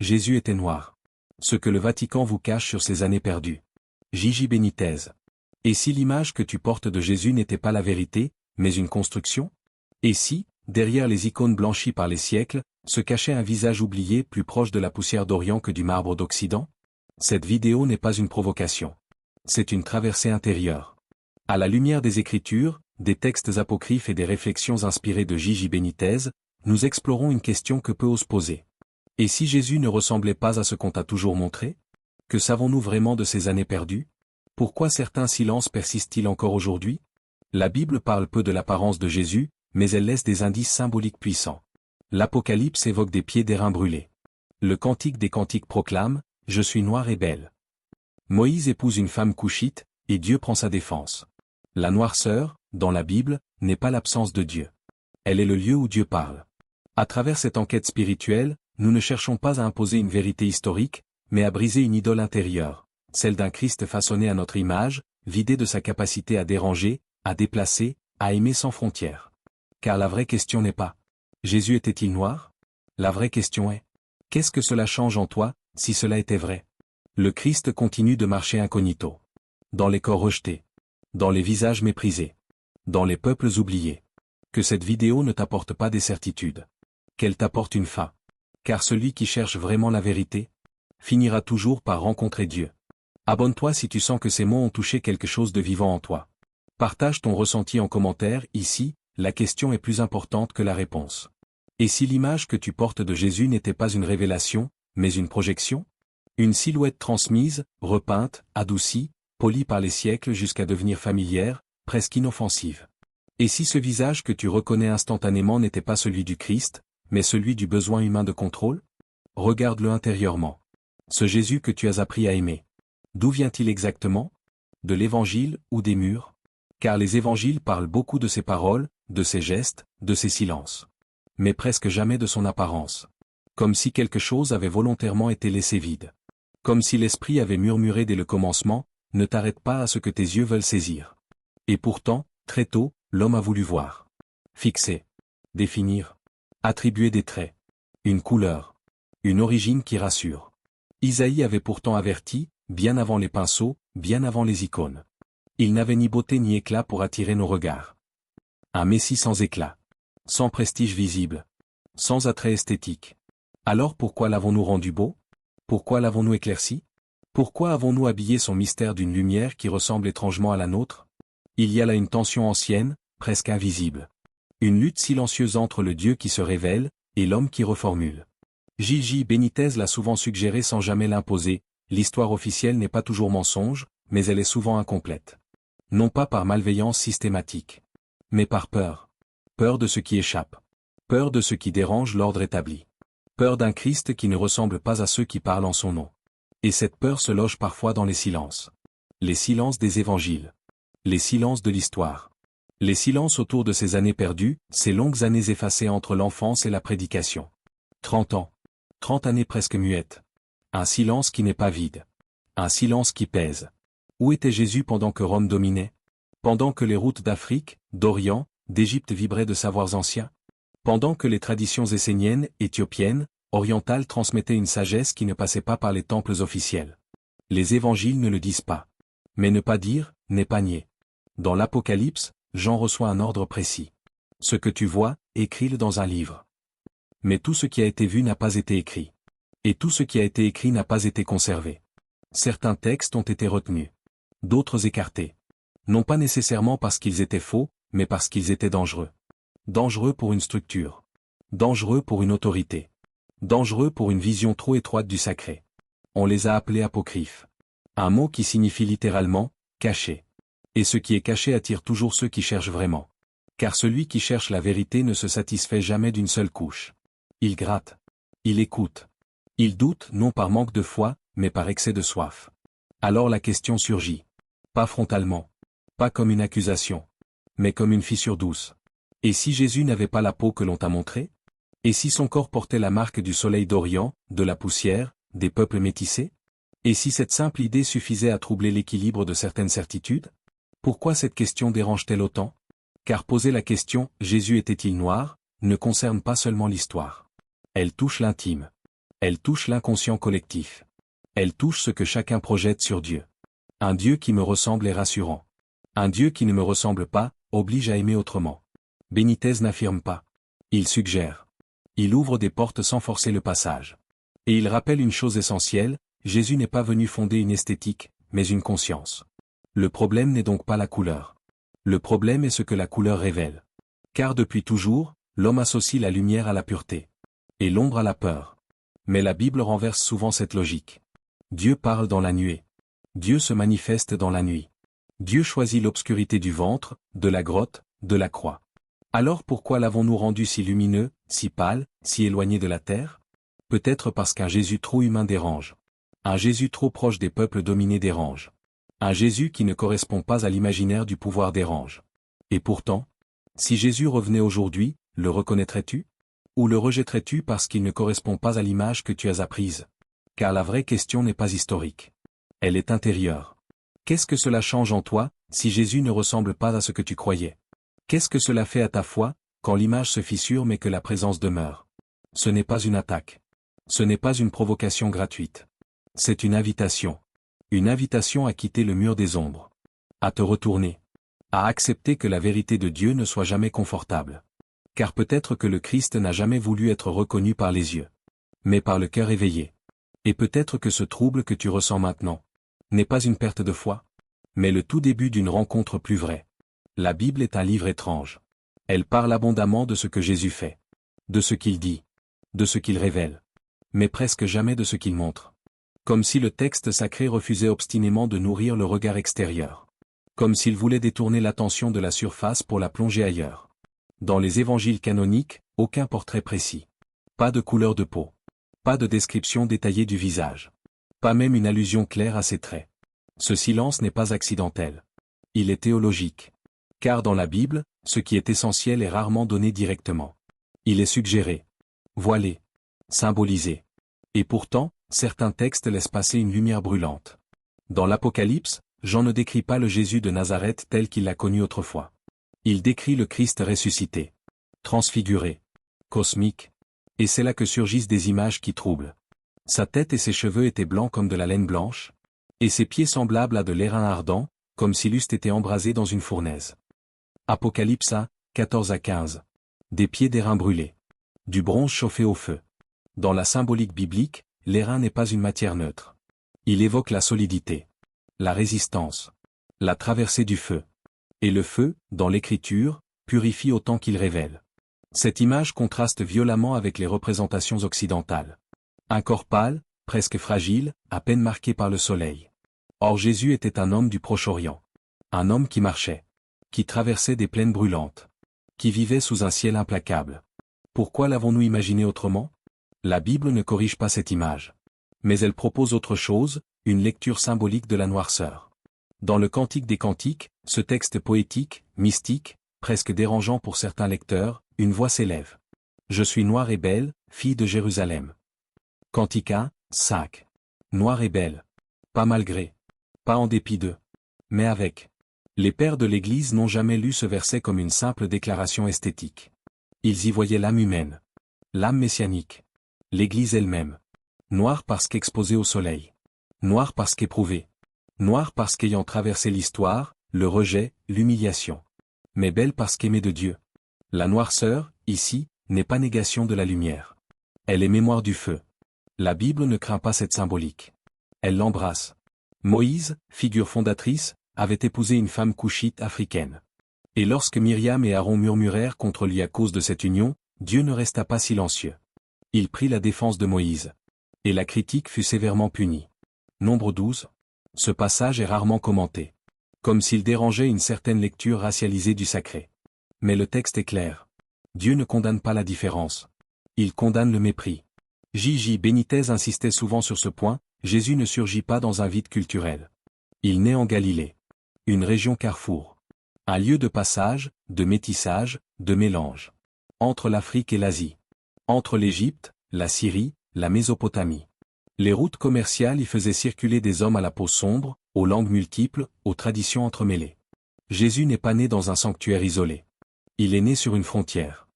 Jésus était noir. Ce que le Vatican vous cache sur ses années perdues. Gigi Benitez. Et si l'image que tu portes de Jésus n'était pas la vérité, mais une construction? Et si, derrière les icônes blanchies par les siècles, se cachait un visage oublié plus proche de la poussière d'Orient que du marbre d'Occident? Cette vidéo n'est pas une provocation. C'est une traversée intérieure. À la lumière des Écritures, des textes apocryphes et des réflexions inspirées de Gigi Benitez, nous explorons une question que peu osent poser. Et si Jésus ne ressemblait pas à ce qu'on t'a toujours montré? Que savons-nous vraiment de ces années perdues? Pourquoi certains silences persistent-ils encore aujourd'hui? La Bible parle peu de l'apparence de Jésus, mais elle laisse des indices symboliques puissants. L'Apocalypse évoque des pieds d'airain brûlés. Le Cantique des Cantiques proclame « Je suis noire et belle ». Moïse épouse une femme couchite, et Dieu prend sa défense. La noirceur, dans la Bible, n'est pas l'absence de Dieu. Elle est le lieu où Dieu parle. À travers cette enquête spirituelle, nous ne cherchons pas à imposer une vérité historique, mais à briser une idole intérieure, celle d'un Christ façonné à notre image, vidé de sa capacité à déranger, à déplacer, à aimer sans frontières. Car la vraie question n'est pas « Jésus était-il noir ?» La vraie question est « Qu'est-ce que cela change en toi, si cela était vrai ?» Le Christ continue de marcher incognito. Dans les corps rejetés. Dans les visages méprisés. Dans les peuples oubliés. Que cette vidéo ne t'apporte pas des certitudes. Qu'elle t'apporte une fin. Car celui qui cherche vraiment la vérité finira toujours par rencontrer Dieu. Abonne-toi si tu sens que ces mots ont touché quelque chose de vivant en toi. Partage ton ressenti en commentaire, ici, la question est plus importante que la réponse. Et si l'image que tu portes de Jésus n'était pas une révélation, mais une projection? Une silhouette transmise, repeinte, adoucie, polie par les siècles jusqu'à devenir familière, presque inoffensive. Et si ce visage que tu reconnais instantanément n'était pas celui du Christ, mais celui du besoin humain de contrôle? Regarde-le intérieurement. Ce Jésus que tu as appris à aimer. D'où vient-il exactement? De l'Évangile ou des murs? Car les évangiles parlent beaucoup de ses paroles, de ses gestes, de ses silences. Mais presque jamais de son apparence. Comme si quelque chose avait volontairement été laissé vide. Comme si l'Esprit avait murmuré dès le commencement, ne t'arrête pas à ce que tes yeux veulent saisir. Et pourtant, très tôt, l'homme a voulu voir. Fixer. Définir. Attribuer des traits. Une couleur. Une origine qui rassure. Isaïe avait pourtant averti, bien avant les pinceaux, bien avant les icônes. Il n'avait ni beauté ni éclat pour attirer nos regards. Un Messie sans éclat. Sans prestige visible. Sans attrait esthétique. Alors pourquoi l'avons-nous rendu beau? Pourquoi l'avons-nous éclairci? Pourquoi avons-nous habillé son mystère d'une lumière qui ressemble étrangement à la nôtre? Il y a là une tension ancienne, presque invisible. Une lutte silencieuse entre le Dieu qui se révèle, et l'homme qui reformule. Gigi Benitez l'a souvent suggéré sans jamais l'imposer, l'histoire officielle n'est pas toujours mensonge, mais elle est souvent incomplète. Non pas par malveillance systématique. Mais par peur. Peur de ce qui échappe. Peur de ce qui dérange l'ordre établi. Peur d'un Christ qui ne ressemble pas à ceux qui parlent en son nom. Et cette peur se loge parfois dans les silences. Les silences des évangiles. Les silences de l'histoire. Les silences autour de ces années perdues, ces longues années effacées entre l'enfance et la prédication. 30 ans. 30 années presque muettes. Un silence qui n'est pas vide. Un silence qui pèse. Où était Jésus pendant que Rome dominait? Pendant que les routes d'Afrique, d'Orient, d'Égypte vibraient de savoirs anciens? Pendant que les traditions esséniennes, éthiopiennes, orientales transmettaient une sagesse qui ne passait pas par les temples officiels. Les évangiles ne le disent pas. Mais ne pas dire, n'est pas nier. Dans l'Apocalypse, Jean reçoit un ordre précis. Ce que tu vois, écris-le dans un livre. Mais tout ce qui a été vu n'a pas été écrit. Et tout ce qui a été écrit n'a pas été conservé. Certains textes ont été retenus. D'autres écartés. Non pas nécessairement parce qu'ils étaient faux, mais parce qu'ils étaient dangereux. Dangereux pour une structure. Dangereux pour une autorité. Dangereux pour une vision trop étroite du sacré. On les a appelés apocryphes. Un mot qui signifie littéralement « caché ». Et ce qui est caché attire toujours ceux qui cherchent vraiment. Car celui qui cherche la vérité ne se satisfait jamais d'une seule couche. Il gratte. Il écoute. Il doute non par manque de foi, mais par excès de soif. Alors la question surgit. Pas frontalement. Pas comme une accusation. Mais comme une fissure douce. Et si Jésus n'avait pas la peau que l'on t'a montrée? Et si son corps portait la marque du soleil d'Orient, de la poussière, des peuples métissés? Et si cette simple idée suffisait à troubler l'équilibre de certaines certitudes? Pourquoi cette question dérange-t-elle autant? Car poser la question « Jésus était-il noir ?» ne concerne pas seulement l'histoire. Elle touche l'intime. Elle touche l'inconscient collectif. Elle touche ce que chacun projette sur Dieu. Un Dieu qui me ressemble est rassurant. Un Dieu qui ne me ressemble pas, oblige à aimer autrement. Benitez n'affirme pas. Il suggère. Il ouvre des portes sans forcer le passage. Et il rappelle une chose essentielle, Jésus n'est pas venu fonder une esthétique, mais une conscience. Le problème n'est donc pas la couleur. Le problème est ce que la couleur révèle. Car depuis toujours, l'homme associe la lumière à la pureté. Et l'ombre à la peur. Mais la Bible renverse souvent cette logique. Dieu parle dans la nuée. Dieu se manifeste dans la nuit. Dieu choisit l'obscurité du ventre, de la grotte, de la croix. Alors pourquoi l'avons-nous rendu si lumineux, si pâle, si éloigné de la terre? Peut-être parce qu'un Jésus trop humain dérange. Un Jésus trop proche des peuples dominés dérange. Un Jésus qui ne correspond pas à l'imaginaire du pouvoir dérange. Et pourtant, si Jésus revenait aujourd'hui, le reconnaîtrais-tu? Ou le rejetterais-tu parce qu'il ne correspond pas à l'image que tu as apprise? Car la vraie question n'est pas historique. Elle est intérieure. Qu'est-ce que cela change en toi, si Jésus ne ressemble pas à ce que tu croyais? Qu'est-ce que cela fait à ta foi, quand l'image se fissure mais que la présence demeure? Ce n'est pas une attaque. Ce n'est pas une provocation gratuite. C'est une invitation. Une invitation à quitter le mur des ombres. À te retourner. À accepter que la vérité de Dieu ne soit jamais confortable. Car peut-être que le Christ n'a jamais voulu être reconnu par les yeux. Mais par le cœur éveillé. Et peut-être que ce trouble que tu ressens maintenant n'est pas une perte de foi, mais le tout début d'une rencontre plus vraie. La Bible est un livre étrange. Elle parle abondamment de ce que Jésus fait. De ce qu'il dit. De ce qu'il révèle. Mais presque jamais de ce qu'il montre. Comme si le texte sacré refusait obstinément de nourrir le regard extérieur. Comme s'il voulait détourner l'attention de la surface pour la plonger ailleurs. Dans les évangiles canoniques, aucun portrait précis. Pas de couleur de peau. Pas de description détaillée du visage. Pas même une allusion claire à ses traits. Ce silence n'est pas accidentel. Il est théologique. Car dans la Bible, ce qui est essentiel est rarement donné directement. Il est suggéré. Voilé. Symbolisé. Et pourtant, certains textes laissent passer une lumière brûlante. Dans l'Apocalypse, Jean ne décrit pas le Jésus de Nazareth tel qu'il l'a connu autrefois. Il décrit le Christ ressuscité. Transfiguré. Cosmique. Et c'est là que surgissent des images qui troublent. Sa tête et ses cheveux étaient blancs comme de la laine blanche, et ses pieds semblables à de l'airain ardent, comme s'il eussent été embrasés dans une fournaise. Apocalypse 1, 14 à 15. Des pieds d'airain brûlés. Du bronze chauffé au feu. Dans la symbolique biblique, l'airain n'est pas une matière neutre. Il évoque la solidité, la résistance, la traversée du feu. Et le feu, dans l'Écriture, purifie autant qu'il révèle. Cette image contraste violemment avec les représentations occidentales. Un corps pâle, presque fragile, à peine marqué par le soleil. Or Jésus était un homme du Proche-Orient. Un homme qui marchait. Qui traversait des plaines brûlantes. Qui vivait sous un ciel implacable. Pourquoi l'avons-nous imaginé autrement? La Bible ne corrige pas cette image. Mais elle propose autre chose, une lecture symbolique de la noirceur. Dans le Cantique des Cantiques, ce texte poétique, mystique, presque dérangeant pour certains lecteurs, une voix s'élève. Je suis noire et belle, fille de Jérusalem. Cantique 1, 5. Noire et belle. Pas malgré. Pas en dépit d'eux. Mais avec. Les pères de l'Église n'ont jamais lu ce verset comme une simple déclaration esthétique. Ils y voyaient l'âme humaine. L'âme messianique. L'Église elle-même. Noire parce qu'exposée au soleil. Noire parce qu'éprouvée. Noire parce qu'ayant traversé l'histoire, le rejet, l'humiliation. Mais belle parce qu'aimée de Dieu. La noirceur, ici, n'est pas négation de la lumière. Elle est mémoire du feu. La Bible ne craint pas cette symbolique. Elle l'embrasse. Moïse, figure fondatrice, avait épousé une femme couchite africaine. Et lorsque Myriam et Aaron murmurèrent contre lui à cause de cette union, Dieu ne resta pas silencieux. Il prit la défense de Moïse. Et la critique fut sévèrement punie. Nombre 12. Ce passage est rarement commenté. Comme s'il dérangeait une certaine lecture racialisée du sacré. Mais le texte est clair. Dieu ne condamne pas la différence. Il condamne le mépris. J.J. Benitez insistait souvent sur ce point, Jésus ne surgit pas dans un vide culturel. Il naît en Galilée. Une région carrefour. Un lieu de passage, de métissage, de mélange. Entre l'Afrique et l'Asie. Entre l'Égypte, la Syrie, la Mésopotamie. Les routes commerciales y faisaient circuler des hommes à la peau sombre, aux langues multiples, aux traditions entremêlées. Jésus n'est pas né dans un sanctuaire isolé. Il est né sur une frontière.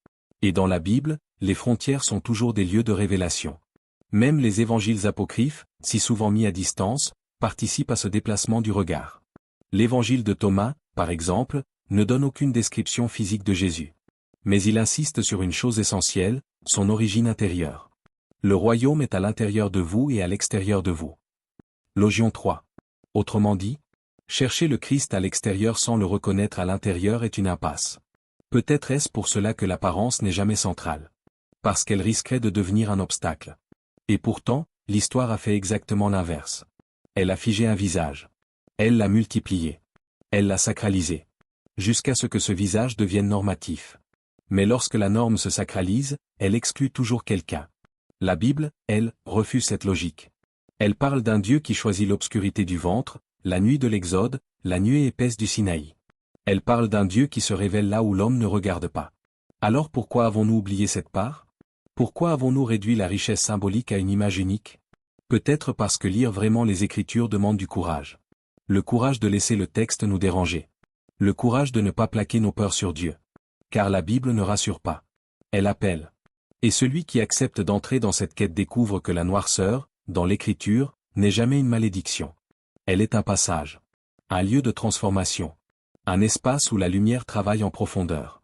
Et dans la Bible, les frontières sont toujours des lieux de révélation. Même les évangiles apocryphes, si souvent mis à distance, participent à ce déplacement du regard. L'évangile de Thomas, par exemple, ne donne aucune description physique de Jésus. Mais il insiste sur une chose essentielle, son origine intérieure. Le royaume est à l'intérieur de vous et à l'extérieur de vous. Logion 3. Autrement dit, chercher le Christ à l'extérieur sans le reconnaître à l'intérieur est une impasse. Peut-être est-ce pour cela que l'apparence n'est jamais centrale. Parce qu'elle risquerait de devenir un obstacle. Et pourtant, l'histoire a fait exactement l'inverse. Elle a figé un visage. Elle l'a multiplié. Elle l'a sacralisé. Jusqu'à ce que ce visage devienne normatif. Mais lorsque la norme se sacralise, elle exclut toujours quelqu'un. La Bible, elle, refuse cette logique. Elle parle d'un Dieu qui choisit l'obscurité du ventre, la nuit de l'Exode, la nuée épaisse du Sinaï. Elle parle d'un Dieu qui se révèle là où l'homme ne regarde pas. Alors pourquoi avons-nous oublié cette part? Pourquoi avons-nous réduit la richesse symbolique à une image unique? Peut-être parce que lire vraiment les Écritures demande du courage. Le courage de laisser le texte nous déranger. Le courage de ne pas plaquer nos peurs sur Dieu. Car la Bible ne rassure pas. Elle appelle. Et celui qui accepte d'entrer dans cette quête découvre que la noirceur, dans l'Écriture, n'est jamais une malédiction. Elle est un passage. Un lieu de transformation. Un espace où la lumière travaille en profondeur.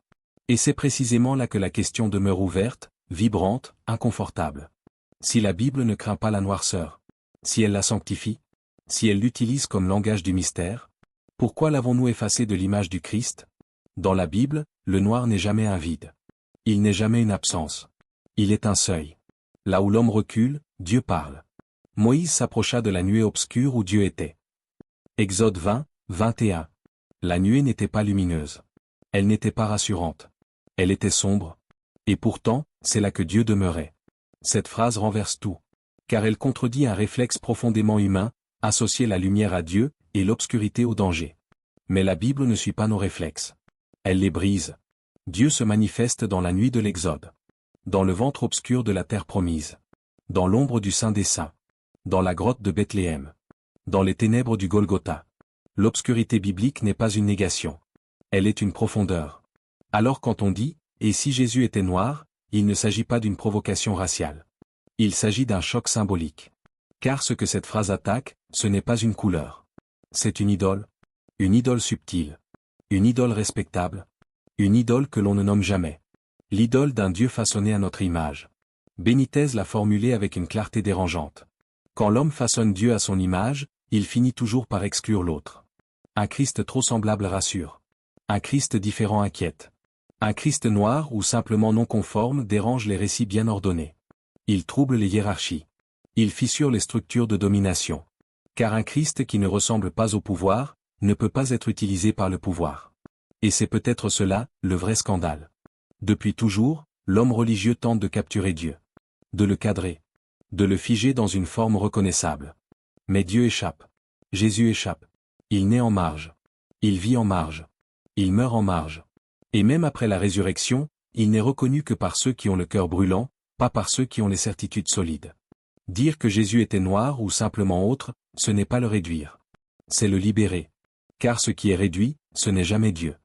Et c'est précisément là que la question demeure ouverte, vibrante, inconfortable. Si la Bible ne craint pas la noirceur, si elle la sanctifie, si elle l'utilise comme langage du mystère, pourquoi l'avons-nous effacé de l'image du Christ? Dans la Bible, le noir n'est jamais un vide. Il n'est jamais une absence. Il est un seuil. Là où l'homme recule, Dieu parle. Moïse s'approcha de la nuée obscure où Dieu était. Exode 20, 21. La nuée n'était pas lumineuse. Elle n'était pas rassurante. Elle était sombre. Et pourtant, c'est là que Dieu demeurait. Cette phrase renverse tout. Car elle contredit un réflexe profondément humain, associer la lumière à Dieu, et l'obscurité au danger. Mais la Bible ne suit pas nos réflexes. Elle les brise. Dieu se manifeste dans la nuit de l'Exode. Dans le ventre obscur de la terre promise. Dans l'ombre du Saint des Saints. Dans la grotte de Bethléem. Dans les ténèbres du Golgotha. L'obscurité biblique n'est pas une négation. Elle est une profondeur. Alors quand on dit « Et si Jésus était noir », il ne s'agit pas d'une provocation raciale. Il s'agit d'un choc symbolique. Car ce que cette phrase attaque, ce n'est pas une couleur. C'est une idole. Une idole subtile. Une idole respectable. Une idole que l'on ne nomme jamais. L'idole d'un Dieu façonné à notre image. Benitez l'a formulée avec une clarté dérangeante. Quand l'homme façonne Dieu à son image, il finit toujours par exclure l'autre. Un Christ trop semblable rassure. Un Christ différent inquiète. Un Christ noir ou simplement non conforme dérange les récits bien ordonnés. Il trouble les hiérarchies. Il fissure les structures de domination. Car un Christ qui ne ressemble pas au pouvoir, ne peut pas être utilisé par le pouvoir. Et c'est peut-être cela, le vrai scandale. Depuis toujours, l'homme religieux tente de capturer Dieu. De le cadrer. De le figer dans une forme reconnaissable. Mais Dieu échappe. Jésus échappe. Il naît en marge. Il vit en marge. Il meurt en marge. Et même après la résurrection, il n'est reconnu que par ceux qui ont le cœur brûlant, pas par ceux qui ont les certitudes solides. Dire que Jésus était noir ou simplement autre, ce n'est pas le réduire. C'est le libérer. Car ce qui est réduit, ce n'est jamais Dieu.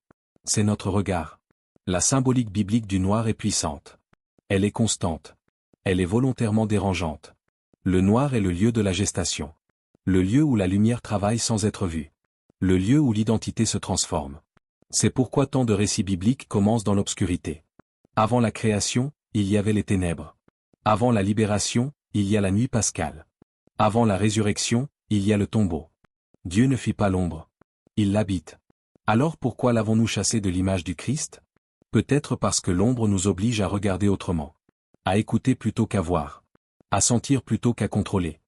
C'est notre regard. La symbolique biblique du noir est puissante. Elle est constante. Elle est volontairement dérangeante. Le noir est le lieu de la gestation. Le lieu où la lumière travaille sans être vue. Le lieu où l'identité se transforme. C'est pourquoi tant de récits bibliques commencent dans l'obscurité. Avant la création, il y avait les ténèbres. Avant la libération, il y a la nuit pascale. Avant la résurrection, il y a le tombeau. Dieu ne fit pas l'ombre. Il l'habite. Alors pourquoi l'avons-nous chassé de l'image du Christ? Peut-être parce que l'ombre nous oblige à regarder autrement. À écouter plutôt qu'à voir. À sentir plutôt qu'à contrôler.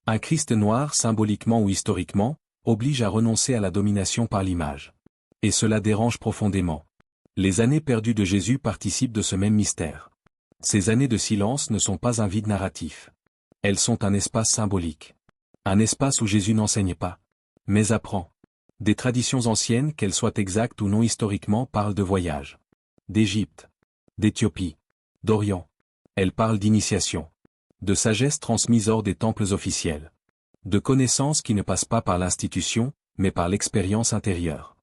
Un Christ noir, symboliquement ou historiquement, oblige à renoncer à la domination par l'image. Et cela dérange profondément. Les années perdues de Jésus participent de ce même mystère. Ces années de silence ne sont pas un vide narratif. Elles sont un espace symbolique. Un espace où Jésus n'enseigne pas, mais apprend. Des traditions anciennes, qu'elles soient exactes ou non historiquement, parlent de voyage. D'Égypte. D'Éthiopie. D'Orient. Elles parlent d'initiation. De sagesse transmise hors des temples officiels. De connaissances qui ne passent pas par l'institution, mais par l'expérience intérieure.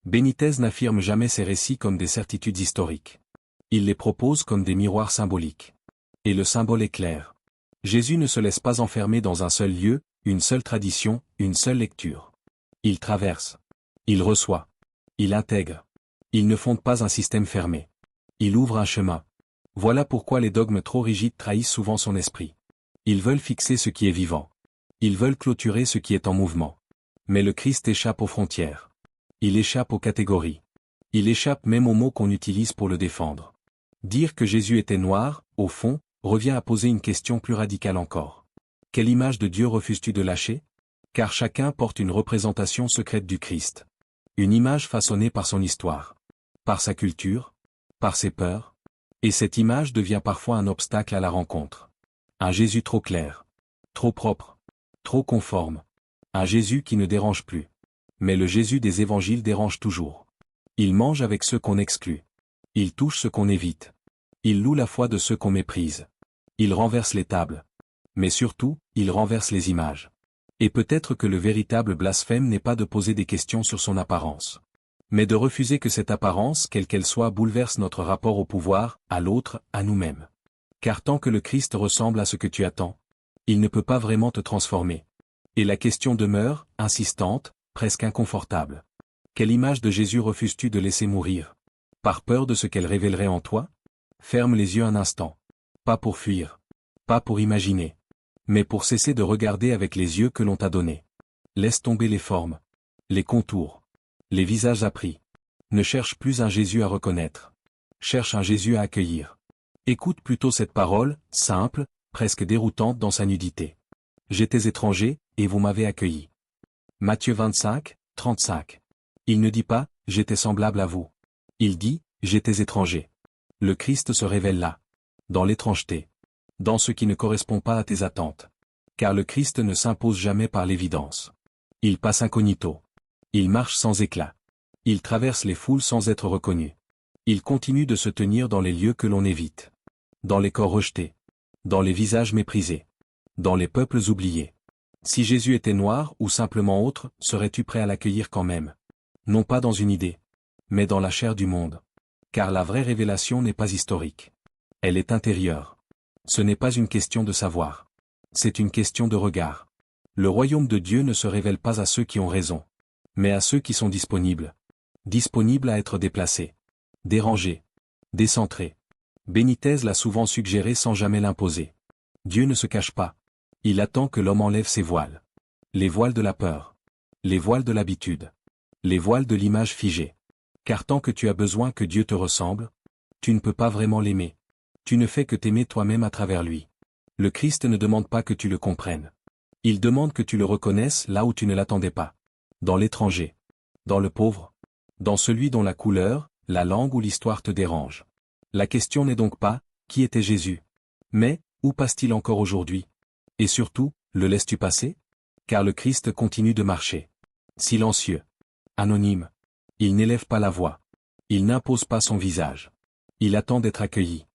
Benitez n'affirme jamais ces récits comme des certitudes historiques. Il les propose comme des miroirs symboliques. Et le symbole est clair. Jésus ne se laisse pas enfermer dans un seul lieu, une seule tradition, une seule lecture. Il traverse. Il reçoit. Il intègre. Il ne fonde pas un système fermé. Il ouvre un chemin. Voilà pourquoi les dogmes trop rigides trahissent souvent son esprit. Ils veulent fixer ce qui est vivant. Ils veulent clôturer ce qui est en mouvement. Mais le Christ échappe aux frontières. Il échappe aux catégories. Il échappe même aux mots qu'on utilise pour le défendre. Dire que Jésus était noir, au fond, revient à poser une question plus radicale encore. Quelle image de Dieu refuses-tu de lâcher? Car chacun porte une représentation secrète du Christ. Une image façonnée par son histoire. Par sa culture. Par ses peurs. Et cette image devient parfois un obstacle à la rencontre. Un Jésus trop clair. Trop propre. Trop conforme. Un Jésus qui ne dérange plus. Mais le Jésus des évangiles dérange toujours. Il mange avec ceux qu'on exclut. Il touche ceux qu'on évite. Il loue la foi de ceux qu'on méprise. Il renverse les tables. Mais surtout, il renverse les images. Et peut-être que le véritable blasphème n'est pas de poser des questions sur son apparence. Mais de refuser que cette apparence, quelle qu'elle soit, bouleverse notre rapport au pouvoir, à l'autre, à nous-mêmes. Car tant que le Christ ressemble à ce que tu attends, il ne peut pas vraiment te transformer. Et la question demeure, insistante, presque inconfortable. Quelle image de Jésus refuses-tu de laisser mourir? Par peur de ce qu'elle révélerait en toi? Ferme les yeux un instant. Pas pour fuir. Pas pour imaginer. Mais pour cesser de regarder avec les yeux que l'on t'a donnés. Laisse tomber les formes. Les contours. Les visages appris. Ne cherche plus un Jésus à reconnaître. Cherche un Jésus à accueillir. Écoute plutôt cette parole, simple, presque déroutante dans sa nudité. J'étais étranger, et vous m'avez accueilli. Matthieu 25, 35. Il ne dit pas, j'étais semblable à vous. Il dit, j'étais étranger. Le Christ se révèle là. Dans l'étrangeté. Dans ce qui ne correspond pas à tes attentes. Car le Christ ne s'impose jamais par l'évidence. Il passe incognito. Il marche sans éclat. Il traverse les foules sans être reconnu. Il continue de se tenir dans les lieux que l'on évite. Dans les corps rejetés. Dans les visages méprisés. Dans les peuples oubliés. Si Jésus était noir ou simplement autre, serais-tu prêt à l'accueillir quand même? Non pas dans une idée. Mais dans la chair du monde. Car la vraie révélation n'est pas historique. Elle est intérieure. Ce n'est pas une question de savoir. C'est une question de regard. Le royaume de Dieu ne se révèle pas à ceux qui ont raison. Mais à ceux qui sont disponibles. Disponibles à être déplacés. Dérangés. Décentrés. Benitez l'a souvent suggéré sans jamais l'imposer. Dieu ne se cache pas. Il attend que l'homme enlève ses voiles. Les voiles de la peur. Les voiles de l'habitude. Les voiles de l'image figée. Car tant que tu as besoin que Dieu te ressemble, tu ne peux pas vraiment l'aimer. Tu ne fais que t'aimer toi-même à travers lui. Le Christ ne demande pas que tu le comprennes. Il demande que tu le reconnaisses là où tu ne l'attendais pas. Dans l'étranger. Dans le pauvre. Dans celui dont la couleur, la langue ou l'histoire te dérange. La question n'est donc pas, qui était Jésus? Mais, où passe-t-il encore aujourd'hui? Et surtout, le laisses-tu passer? Car le Christ continue de marcher. Silencieux. Anonyme. Il n'élève pas la voix. Il n'impose pas son visage. Il attend d'être accueilli.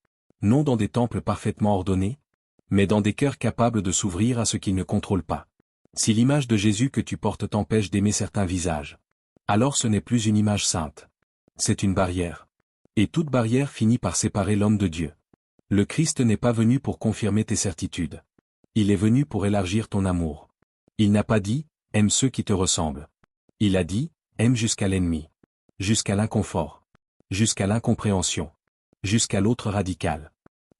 Non dans des temples parfaitement ordonnés, mais dans des cœurs capables de s'ouvrir à ce qu'il ne contrôle pas. Si l'image de Jésus que tu portes t'empêche d'aimer certains visages, alors ce n'est plus une image sainte. C'est une barrière. Et toute barrière finit par séparer l'homme de Dieu. Le Christ n'est pas venu pour confirmer tes certitudes. Il est venu pour élargir ton amour. Il n'a pas dit, aime ceux qui te ressemblent. Il a dit, aime jusqu'à l'ennemi. Jusqu'à l'inconfort. Jusqu'à l'incompréhension. Jusqu'à l'autre radical.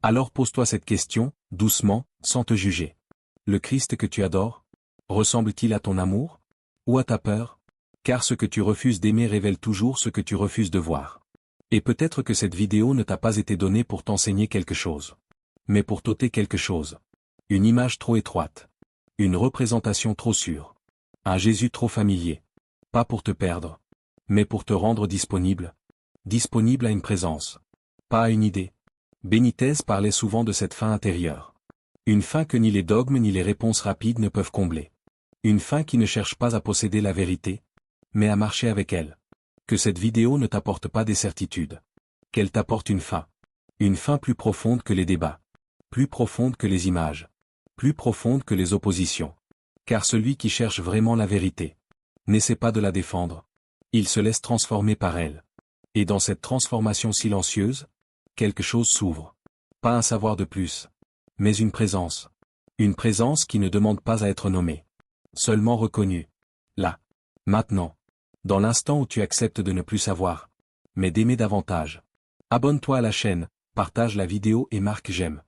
Alors pose-toi cette question, doucement, sans te juger. Le Christ que tu adores, ressemble-t-il à ton amour? Ou à ta peur? Car ce que tu refuses d'aimer révèle toujours ce que tu refuses de voir. Et peut-être que cette vidéo ne t'a pas été donnée pour t'enseigner quelque chose. Mais pour t'ôter quelque chose. Une image trop étroite. Une représentation trop sûre. Un Jésus trop familier. Pas pour te perdre. Mais pour te rendre disponible. Disponible à une présence. Pas à une idée. Benitez parlait souvent de cette faim intérieure. Une faim que ni les dogmes ni les réponses rapides ne peuvent combler. Une faim qui ne cherche pas à posséder la vérité, mais à marcher avec elle. Que cette vidéo ne t'apporte pas des certitudes. Qu'elle t'apporte une faim. Une faim plus profonde que les débats. Plus profonde que les images. Plus profonde que les oppositions. Car celui qui cherche vraiment la vérité n'essaie pas de la défendre. Il se laisse transformer par elle. Et dans cette transformation silencieuse, quelque chose s'ouvre. Pas un savoir de plus, mais une présence. Une présence qui ne demande pas à être nommée. Seulement reconnue. Là. Maintenant. Dans l'instant où tu acceptes de ne plus savoir. Mais d'aimer davantage. Abonne-toi à la chaîne, partage la vidéo et marque j'aime.